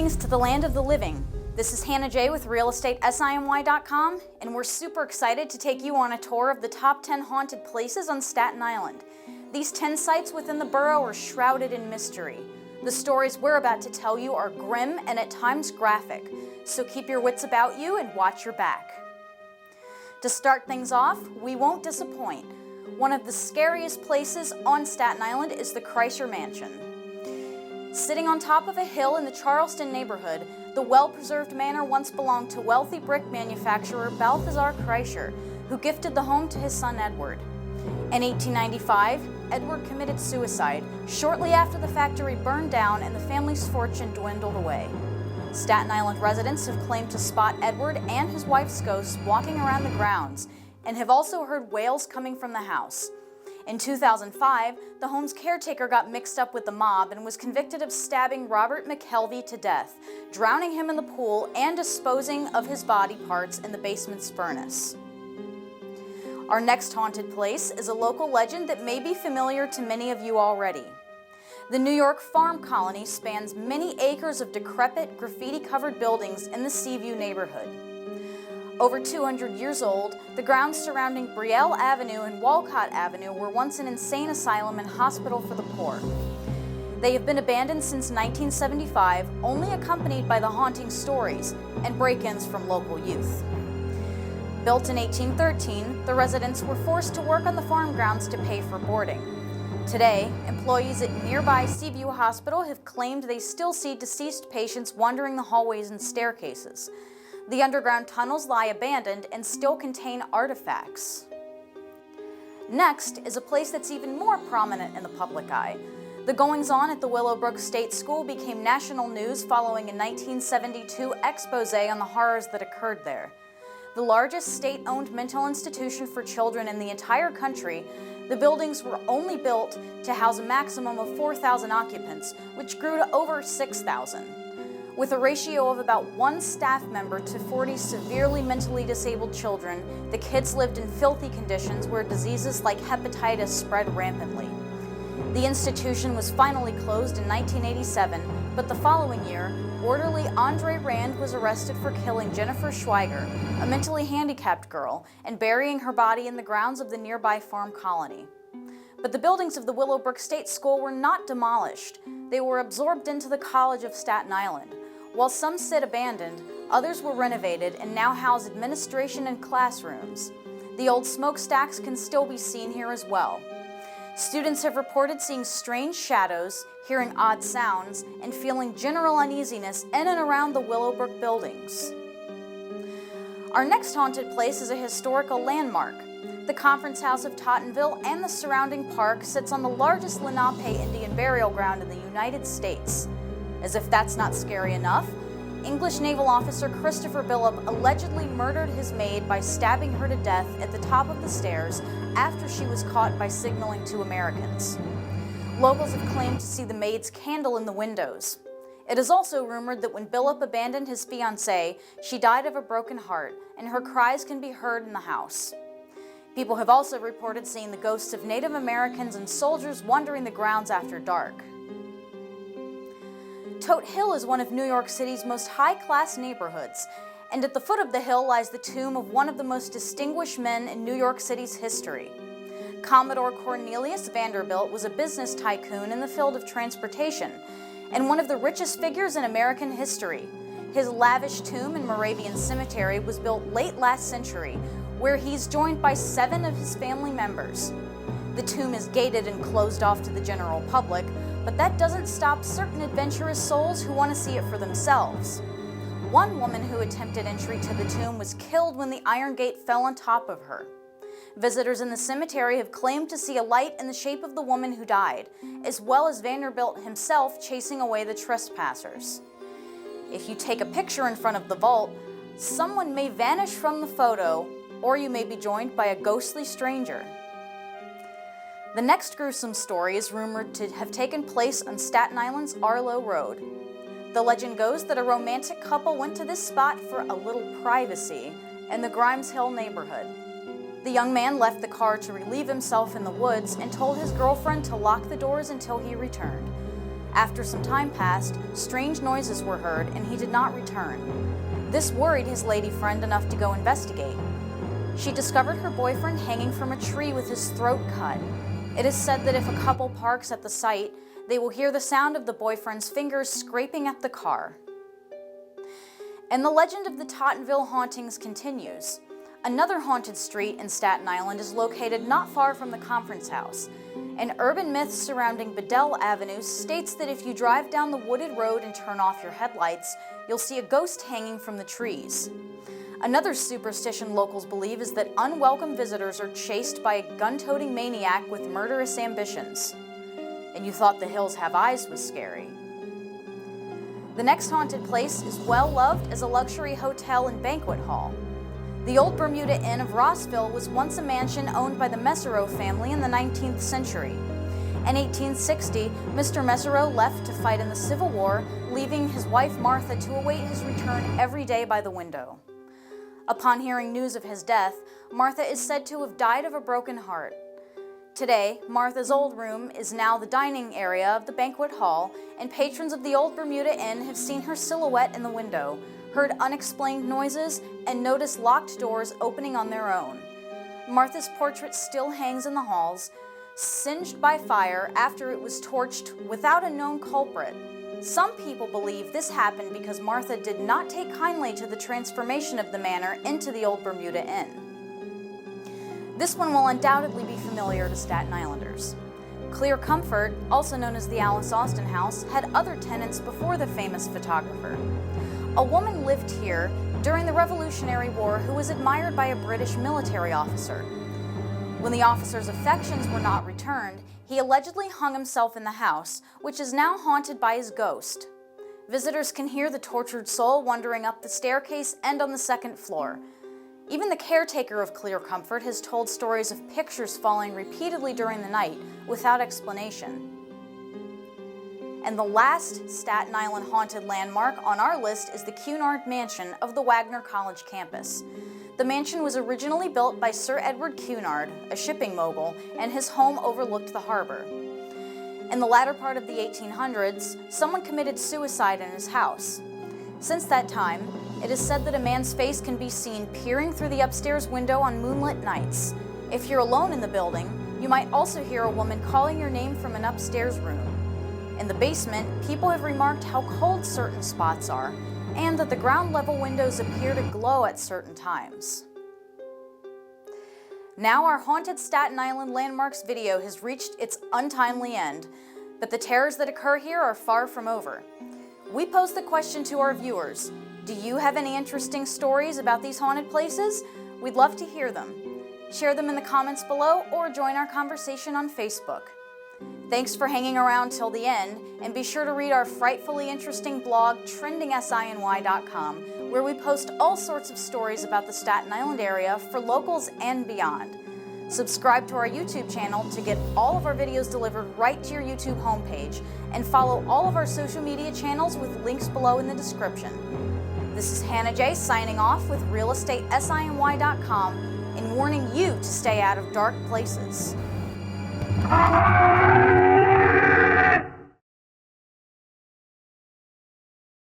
Greetings to the land of the living. This is Hannah J with RealEstateSIMY.com, and we're super excited to take you on a tour of the top 10 haunted places on Staten Island. These 10 sites within the borough are shrouded in mystery. The stories we're about to tell you are grim and at times graphic, so keep your wits about you and watch your back. To start things off, we won't disappoint. One of the scariest places on Staten Island is the Kreisher Mansion. Sitting on top of a hill in the Charleston neighborhood, the well-preserved manor once belonged to wealthy brick manufacturer Balthazar Kreischer, who gifted the home to his son Edward. In 1895, Edward committed suicide shortly after the factory burned down and the family's fortune dwindled away. Staten Island residents have claimed to spot Edward and his wife's ghosts walking around the grounds and have also heard wails coming from the house. In 2005, the home's caretaker got mixed up with the mob and was convicted of stabbing Robert McKelvey to death, drowning him in the pool and disposing of his body parts in the basement's furnace. Our next haunted place is a local legend that may be familiar to many of you already. The New York farm colony spans many acres of decrepit, graffiti-covered buildings in the Seaview neighborhood. Over 200 years old, the grounds surrounding Brielle Avenue and Walcott Avenue were once an insane asylum and hospital for the poor. They have been abandoned since 1975, only accompanied by the haunting stories and break-ins from local youth. Built in 1813, the residents were forced to work on the farm grounds to pay for boarding. Today, employees at nearby Seaview Hospital have claimed they still see deceased patients wandering the hallways and staircases. The underground tunnels lie abandoned and still contain artifacts. Next is a place that's even more prominent in the public eye. The goings-on at the Willowbrook State School became national news following a 1972 expose on the horrors that occurred there. The largest state-owned mental institution for children in the entire country, the buildings were only built to house a maximum of 4,000 occupants, which grew to over 6,000. With a ratio of about 1 staff member to 40 severely mentally disabled children, the kids lived in filthy conditions where diseases like hepatitis spread rampantly. The institution was finally closed in 1987, but the following year, orderly Andre Rand was arrested for killing Jennifer Schweiger, a mentally handicapped girl, and burying her body in the grounds of the nearby farm colony. But the buildings of the Willowbrook State School were not demolished. They were absorbed into the College of Staten Island. While some sit abandoned, others were renovated and now house administration and classrooms. The old smokestacks can still be seen here as well. Students have reported seeing strange shadows, hearing odd sounds, and feeling general uneasiness in and around the Willowbrook buildings. Our next haunted place is a historical landmark. The Conference House of Tottenville and the surrounding park sits on the largest Lenape Indian burial ground in the United States. As if that's not scary enough, English naval officer Christopher Billop allegedly murdered his maid by stabbing her to death at the top of the stairs after she was caught by signaling to Americans. Locals have claimed to see the maid's candle in the windows. It is also rumored that when Billop abandoned his fiancée, she died of a broken heart, and her cries can be heard in the house. People have also reported seeing the ghosts of Native Americans and soldiers wandering the grounds after dark. Todt Hill is one of New York City's most high-class neighborhoods, and at the foot of the hill lies the tomb of one of the most distinguished men in New York City's history. Commodore Cornelius Vanderbilt was a business tycoon in the field of transportation, and one of the richest figures in American history. His lavish tomb in Moravian Cemetery was built late last century, where he's joined by 7 of his family members. The tomb is gated and closed off to the general public, but that doesn't stop certain adventurous souls who want to see it for themselves. One woman who attempted entry to the tomb was killed when the iron gate fell on top of her. Visitors in the cemetery have claimed to see a light in the shape of the woman who died, as well as Vanderbilt himself chasing away the trespassers. If you take a picture in front of the vault, someone may vanish from the photo, or you may be joined by a ghostly stranger. The next gruesome story is rumored to have taken place on Staten Island's Barlow Road. The legend goes that a romantic couple went to this spot for a little privacy in the Grimes Hill neighborhood. The young man left the car to relieve himself in the woods and told his girlfriend to lock the doors until he returned. After some time passed, strange noises were heard and he did not return. This worried his lady friend enough to go investigate. She discovered her boyfriend hanging from a tree with his throat cut. It is said that if a couple parks at the site, they will hear the sound of the boyfriend's fingers scraping at the car. And the legend of the Tottenville hauntings continues. Another haunted street in Staten Island is located not far from the conference house. An urban myth surrounding Bedell Avenue states that if you drive down the wooded road and turn off your headlights, you'll see a ghost hanging from the trees. Another superstition locals believe is that unwelcome visitors are chased by a gun-toting maniac with murderous ambitions. And you thought The Hills Have Eyes was scary. The next haunted place is well loved as a luxury hotel and banquet hall. The Old Bermuda Inn of Rossville was once a mansion owned by the Mesereau family in the 19th century. In 1860, Mr. Mesereau left to fight in the Civil War, leaving his wife Martha to await his return every day by the window. Upon hearing news of his death, Martha is said to have died of a broken heart. Today, Martha's old room is now the dining area of the banquet hall, and patrons of the Old Bermuda Inn have seen her silhouette in the window, heard unexplained noises, and noticed locked doors opening on their own. Martha's portrait still hangs in the halls, singed by fire after it was torched without a known culprit. Some people believe this happened because Martha did not take kindly to the transformation of the manor into the Old Bermuda Inn. This one will undoubtedly be familiar to Staten Islanders. Clear Comfort, also known as the Alice Austen House, had other tenants before the famous photographer. A woman lived here during the Revolutionary War who was admired by a British military officer. When the officer's affections were not returned, he allegedly hung himself in the house, which is now haunted by his ghost. Visitors can hear the tortured soul wandering up the staircase and on the second floor. Even the caretaker of Clear Comfort has told stories of pictures falling repeatedly during the night without explanation. And the last Staten Island haunted landmark on our list is the Kuhn Mansion of the Wagner College campus. The mansion was originally built by Sir Edward Kuhn, a shipping mogul, and his home overlooked the harbor. In the latter part of the 1800s, someone committed suicide in his house. Since that time, it is said that a man's face can be seen peering through the upstairs window on moonlit nights. If you're alone in the building, you might also hear a woman calling your name from an upstairs room. In the basement, people have remarked how cold certain spots are, and that the ground level windows appear to glow at certain times. Now our Haunted Staten Island Landmarks video has reached its untimely end, but the terrors that occur here are far from over. We pose the question to our viewers: do you have any interesting stories about these haunted places? We'd love to hear them. Share them in the comments below or join our conversation on Facebook. Thanks for hanging around till the end, and be sure to read our frightfully interesting blog, trendingsiny.com, where we post all sorts of stories about the Staten Island area for locals and beyond. Subscribe to our YouTube channel to get all of our videos delivered right to your YouTube homepage, and follow all of our social media channels with links below in the description. This is Hannah J signing off with realestatesiny.com and warning you to stay out of dark places.